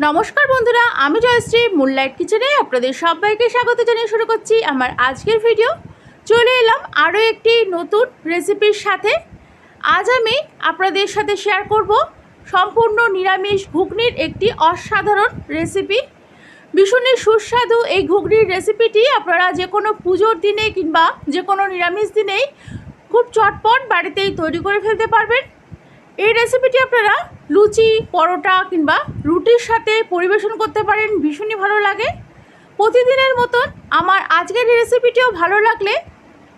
নমস্কার বন্ধুরা, আমি জয়শ্রী মুনলাইট কিচেনে আপনাদের সবাইকে স্বাগত জানিয়ে শুরু করছি আমার আজকের ভিডিও। চলে এলাম আরও একটি নতুন রেসিপির সাথে। আজ আমি আপনাদের সাথে শেয়ার করব সম্পূর্ণ নিরামিষ ঘুগনির একটি অসাধারণ রেসিপি। ভীষণই সুস্বাদু এই ঘুগনির রেসিপিটি আপনারা যে কোনো পুজোর দিনে কিংবা যে কোনো নিরামিষ দিনেই খুব চটপট বাড়িতেই তৈরি করে ফেলতে পারবেন। এই রেসিপিটি আপনারা লুচি, পরোটা কিংবা রুটির সাথে পরিবেশন করতে পারেন, ভীষণই ভালো লাগে। প্রতিদিনের মতন আমার আজকের এই রেসিপিটিও ভালো লাগলে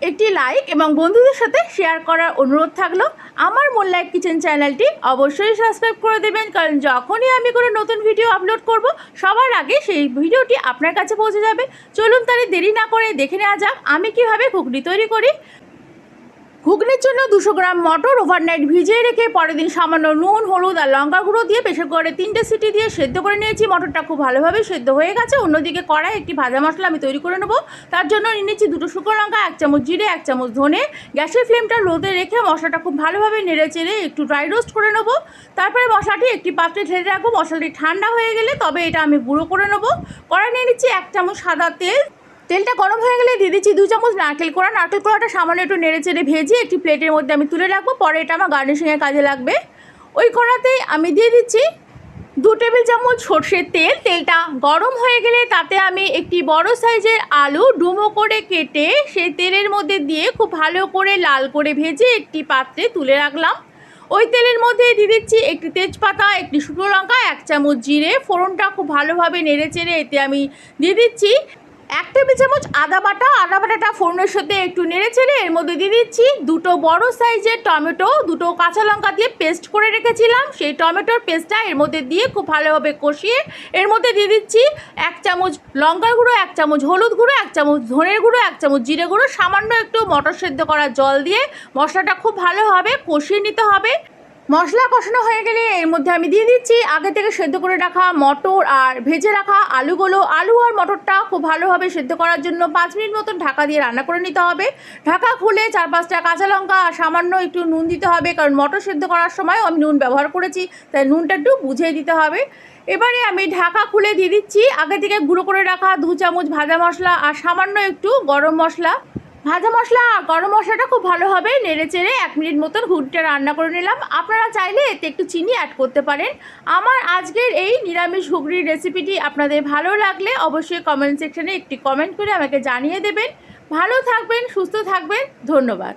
একটি লাইক এবং বন্ধুদের সাথে শেয়ার করার অনুরোধ থাকলো। আমার মুনলাইট কিচেন চ্যানেলটি অবশ্যই সাবস্ক্রাইব করে দেবেন, কারণ যখনই আমি কোনো নতুন ভিডিও আপলোড করব সবার আগে সেই ভিডিওটি আপনার কাছে পৌঁছে যাবে। চলুন তাহলে দেরি না করে দেখে নেওয়া যাক আমি কীভাবে ঘুগনি তৈরি করি। ঘুগনির জন্য 200 গ্রাম মটর ওভারনাইট ভিজিয়ে রেখে পরের দিন সামান্য নুন, হলুদ আর লঙ্কা গুঁড়ো দিয়ে প্রেসার কুকারে 3টে সিটি দিয়ে সেদ্ধ করে নিয়েছি। মটরটা খুব ভালোভাবে সেদ্ধ হয়ে গেছে। অন্যদিকে কড়াই একটি ভাজা মশলা আমি তৈরি করে নেবো। তার জন্য নিয়ে নিচ্ছি 2টো শুকনো লঙ্কা, 1 চামচ জিরে, 1 চামচ ধনে। গ্যাসের ফ্লেমটা লোতে রেখে মশলাটা খুব ভালোভাবে নেড়ে চেড়ে একটু ড্রাই রোস্ট করে নেবো। তারপরে মশলাটি একটি পাত্রে ঢেলে রাখবো। মশলাটি ঠান্ডা হয়ে গেলে তবে এটা আমি গুঁড়ো করে নেবো। কড়াই নিয়ে নিচ্ছি 1 চামচ সাদা তেল। তেলটা গরম হয়ে গেলে দিয়ে দিচ্ছি 2 চামচ নারকেল কোড়া। নারকেল কোড়াটা সামান্য একটু নেড়ে চেড়ে ভেজে একটি প্লেটের মধ্যে আমি তুলে রাখবো। পরে এটা আমার গার্নিশিংয়ের কাজে লাগবে। ওই কড়াতেই আমি দিয়ে দিচ্ছি 2 টেবিল চামচ সর্ষের তেল। তেলটা গরম হয়ে গেলে তাতে আমি একটি বড় সাইজের আলু ডুমো করে কেটে সেই তেলের মধ্যে দিয়ে খুব ভালো করে লাল করে ভেজে একটি পাত্রে তুলে রাখলাম। ওই তেলের মধ্যে দিয়ে দিচ্ছি একটি তেজপাতা, একটি শুকনো লঙ্কা, 1 চামচ জিরে। ফোড়নটা খুব ভালোভাবে নেড়ে চেড়ে এতে আমি দিয়ে দিচ্ছি 1 টেবিল চামচ আদা বাটা। আদা বাটাটা ফোড়নের সাথে একটু নেড়ে চেড়ে এর মধ্যে দিয়ে দিচ্ছি 2টো বড় সাইজের টমেটো, 2টো কাঁচা লঙ্কা দিয়ে পেস্ট করে রেখেছিলাম। সেই টমেটোর পেস্টটা এর মধ্যে দিয়ে খুব ভালোভাবে কষিয়ে এর মধ্যে দিয়ে দিচ্ছি 1 চামচ লঙ্কার গুঁড়ো, 1 চামচ হলুদ গুঁড়ো, 1 চামচ ধনের গুঁড়ো, 1 চামচ জিরে গুঁড়ো, সামান্য একটু মটর সেদ্ধ করা জল দিয়ে মশলাটা খুব ভালোভাবে কষিয়ে নিতে হবে। মশলা কষানো হয়ে গেলে এর মধ্যে আমি দিয়ে দিচ্ছি আগে থেকে সেদ্ধ করে রাখা মটর আর ভেজে রাখা আলুগুলো। আলু আর মটরটা খুব ভালোভাবে সেদ্ধ করার জন্য 5 মিনিট মতন ঢাকা দিয়ে রান্না করে নিতে হবে। ঢাকা খুলে 4-5টা কাঁচা লঙ্কা আর সামান্য একটু নুন দিতে হবে, কারণ মটর সেদ্ধ করার সময় আমি নুন ব্যবহার করেছি, তাই নুনটা একটু বুঝিয়ে দিতে হবে। এবারে আমি ঢাকা খুলে দিয়ে দিচ্ছি আগে থেকে গুঁড়ো করে রাখা 2 চামচ ভাজা মশলা আর সামান্য একটু গরম মশলা। ভাজা মশলা আর গরম মশলাটা খুব ভালোভাবে নেড়ে চেড়ে 1 মিনিট মতন ঘুগনিটা রান্না করে নিলাম। আপনারা চাইলে এতে একটু চিনি অ্যাড করতে পারেন। আমার আজকের এই নিরামিষ ঘুগনির রেসিপিটি আপনাদের ভালো লাগলে অবশ্যই কমেন্ট সেকশনে একটি কমেন্ট করে আমাকে জানিয়ে দেবেন। ভালো থাকবেন, সুস্থ থাকবেন, ধন্যবাদ।